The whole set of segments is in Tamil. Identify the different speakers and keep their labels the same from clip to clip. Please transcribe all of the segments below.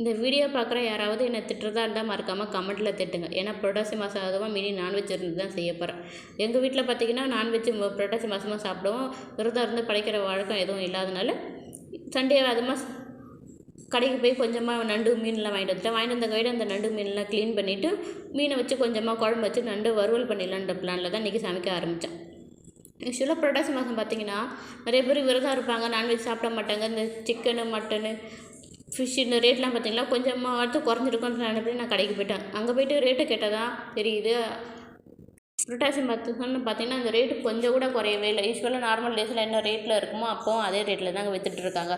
Speaker 1: இந்த வீடியோ பார்க்குற யாராவது என்னை திட்டுறதா இருந்தால் மறக்காமல் கமெண்ட்டில் திட்டுங்க. ஏன்னா புரட்டாசி மாதம் அதுவும் மீறி நான்வெஜ் இருந்து தான் செய்ய போகிறேன். எங்கள் வீட்டில் பார்த்திங்கன்னா நான்வெஜ் புரட்டாசி மாதமாக சாப்பிடுவோம். விரதம் இருந்து படைக்கிற வழக்கம் எதுவும் இல்லாதனால சண்டே அதுமாக கடைக்கு போய் கொஞ்சமாக நண்டு மீன்லாம் வாங்கிட்டு வந்துட்டேன். வாங்கிட்டு வந்த கையில் அந்த நண்டு மீன்லாம் க்ளீன் பண்ணிவிட்டு மீனை வச்சு கொஞ்சமாக குழம்பு வச்சு நண்டு வறுவல் பண்ணிடலான்ற பிளானில் தான் இன்றைக்கி சமைக்க ஆரம்பித்தேன். யூஸ்வலாக புரட்டாசி மாதம் பார்த்திங்கன்னா நிறைய பேர் விரதம் இருப்பாங்க, நான்வெஜ் சாப்பிட மாட்டாங்க. இந்த சிக்கனு மட்டனு ஃபிஷ் இந்த ரேட்லாம் பார்த்திங்கன்னா கொஞ்சமாக அடுத்து குறைஞ்சிருக்குன்னு நினைப்பேன். நான் கடைக்கு போயிட்டேன். அங்கே போய்ட்டு ரேட்டு கேட்டால் தான் தெரியுது புரட்டாசி மாதம்னு பார்த்திங்கன்னா அந்த ரேட்டு கொஞ்சம் கூட குறையவே இல்லை. யூஸ்வலாக நார்மல் டேஸில் என்ன ரேட்டில் இருக்குமோ அப்போவும் அதே ரேட்டில் தான் அங்கே விற்றுட்ருக்காங்க.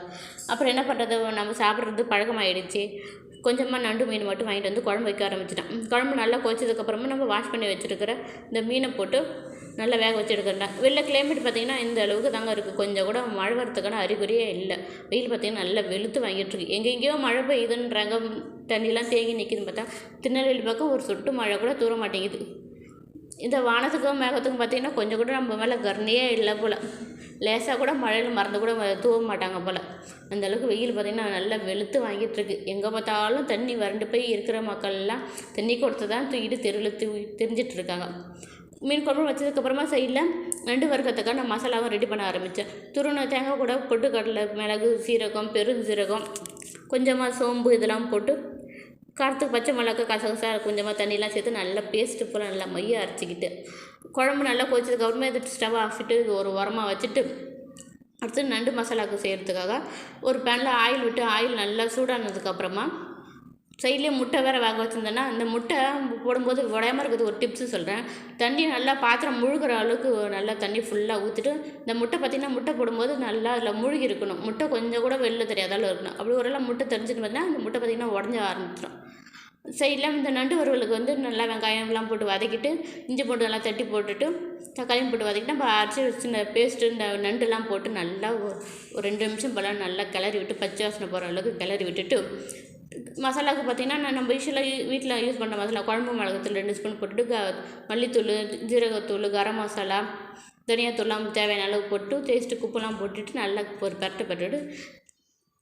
Speaker 1: அப்புறம் என்ன பண்ணுறது, நம்ம சாப்பிட்றது பழக்கமாகிடுச்சு. கொஞ்சமாக நண்டு மீன் மட்டும் வாங்கிட்டு வந்து குழம்பு வைக்க ஆரம்பிச்சிட்டேன். குழம்பு நல்லா கொதிச்சதுக்கப்புறமா நம்ம வாஷ் பண்ணி வச்சுருக்கிற இந்த மீனை போட்டு நல்லா வேக வச்சு எடுக்கிறேன். வெளில கிளைமேட் பார்த்திங்கன்னா இந்த அளவுக்கு தாங்க இருக்குது. கொஞ்சம் கூட மழை வரத்துக்கான அறிகுறியே இல்லை. வெயில் பார்த்திங்கன்னா நல்லா வெளுத்து வாங்கிட்டுருக்கு. எங்கெங்கேயோ மழை பெய்யுதுன்றாங்க, தண்ணிலாம் தேங்கி நிற்கிதுன்னு பார்த்தா திருநெல்வேலி பக்கம் ஒரு சொட்டு மழை கூட தூர மாட்டேங்குது. இந்த வானத்துக்கும் மேகத்துக்கும் பார்த்திங்கன்னா கொஞ்சம் கூட நம்ம மேலே கர்ணியே இல்லை போல். லேசாக கூட மழையில் மறந்து கூட தூவ மாட்டாங்க போல். அந்தளவுக்கு வெயில் பார்த்திங்கன்னா நல்லா வெளுத்து வாங்கிட்டுருக்கு. எங்கே பார்த்தாலும் தண்ணி வறண்டு போய் இருக்கிற மக்கள்லாம் தண்ணி கொடுத்து தான் தூக்கிட்டு தெருவில் தெரிஞ்சிட்ருக்காங்க. மீன் குழம்பு வச்சதுக்கப்புறமா சைடில் நண்டு வறுக்கிறதுக்காக நான் மசாலாவும் ரெடி பண்ண ஆரம்பித்தேன். துருவன தேங்காய் கூட பொட்டுக்கடலை, மிளகு, சீரகம், பெருஞ்சீரகம், கொஞ்சமாக சோம்பு இதெல்லாம் போட்டு காரத்துக்கு பச்சை மிளகா, கசகசா கொஞ்சமாக தண்ணியெலாம் சேர்த்து நல்லா பேஸ்ட்டு போல் நல்லா மைய அரைச்சிக்கிட்டு குழம்பு நல்லா கொதிச்சதுக்கப்புறமா இது ஸ்டவ் ஆஃபிட்டு இது ஒரு உரமாக வச்சுட்டு அடுத்து நண்டு மசாலாவுக்கு செய்கிறதுக்காக ஒரு பேனில் ஆயில் விட்டு ஆயில் நல்லா சூடானதுக்கப்புறமா சைட்லேயே முட்டை வேறு வேக வச்சுருந்தேன்னா அந்த முட்டை போடும்போது உடையாமல் இருக்கிறது ஒரு டிப்ஸு சொல்கிறேன். தண்ணி நல்லா பாத்திரம் முழுகிற அளவுக்கு நல்லா தண்ணி ஃபுல்லாக ஊற்றிட்டு இந்த முட்டை பார்த்திங்கன்னா முட்டை போடும்போது நல்லா அதில் முழுகி இருக்கணும். முட்டை கொஞ்சம் கூட வெளில தெரியாதாலும் இருக்கணும். அப்படி ஒரு முட்டை தெரிஞ்சுட்டு பார்த்தீங்கன்னா அந்த முட்டை பார்த்திங்கன்னா உடஞ்ச ஆரம்பிச்சிடும். சைடில் இந்த நண்டு வறுவலுக்கு வந்து நல்லா வெங்காயம்லாம் போட்டு வதக்கிட்டு இஞ்சி போட்டு நல்லா தட்டி போட்டுட்டு தக்காளியும் போட்டு வதக்கிட்டு நம்ம அரைச்சி வச்சு இந்த பேஸ்ட்டு இந்த நண்டுலாம் போட்டு நல்லா ஒரு 2 நிமிஷம் போல் நல்லா கிளறி விட்டு பச்சை வாசனை போகிற அளவுக்கு கிளறி விட்டுட்டு மசாலாவுக்கு பார்த்திங்கன்னா நம்ம யூஸ்வலாக வீட்டில் யூஸ் பண்ணுற மசாலா குழம்பு மிளகாத்தூள் 2 ஸ்பூன் போட்டுட்டு மல்லித்தூள், ஜீரகத்தூள், கரம் மசாலா, தனியாத்தூள்லாம் தேவையான அளவு போட்டு டேஸ்ட்டு உப்புலாம் போட்டுட்டு நல்லா ஒரு பரட்டை பட்டுட்டு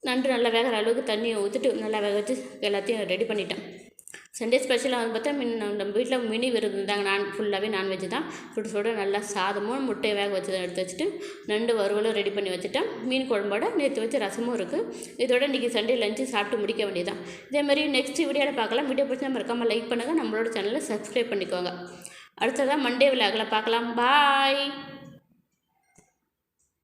Speaker 1: நண்டு நல்லா வேகிற அளவுக்கு தண்ணியை ஊற்றிட்டு நல்லா வேக வச்சு எல்லாத்தையும் ரெடி பண்ணிட்டேன். சண்டே ஸ்பெஷலாக வந்து பார்த்தா நம்ம வீட்டில் மினி விருது இருந்தாங்க. ஃபுல்லாகவே நான்வெஜ் தான். சுட நல்லா சாதமும் முட்டையை வேக வச்சு எடுத்து வச்சுட்டு நண்டு வறுவலும் ரெடி பண்ணி வச்சுட்டேன். மீன் குழம்போட நேற்று வச்ச ரசமும் இருக்குது. இதோட இன்றைக்கி சண்டே லஞ்சு சாப்பிட்டு முடிக்க வேண்டியதான். இதேமாதிரி நெக்ஸ்ட் வீடியோவில் பார்க்கலாம். வீடியோ பிடிச்சா மறக்காமல் லைக் பண்ணுங்கள். நம்மளோட சேனலை சப்ஸ்கிரைப் பண்ணிக்கோங்க. அடுத்ததான் மண்டே விலாகில் பார்க்கலாம். பாய்.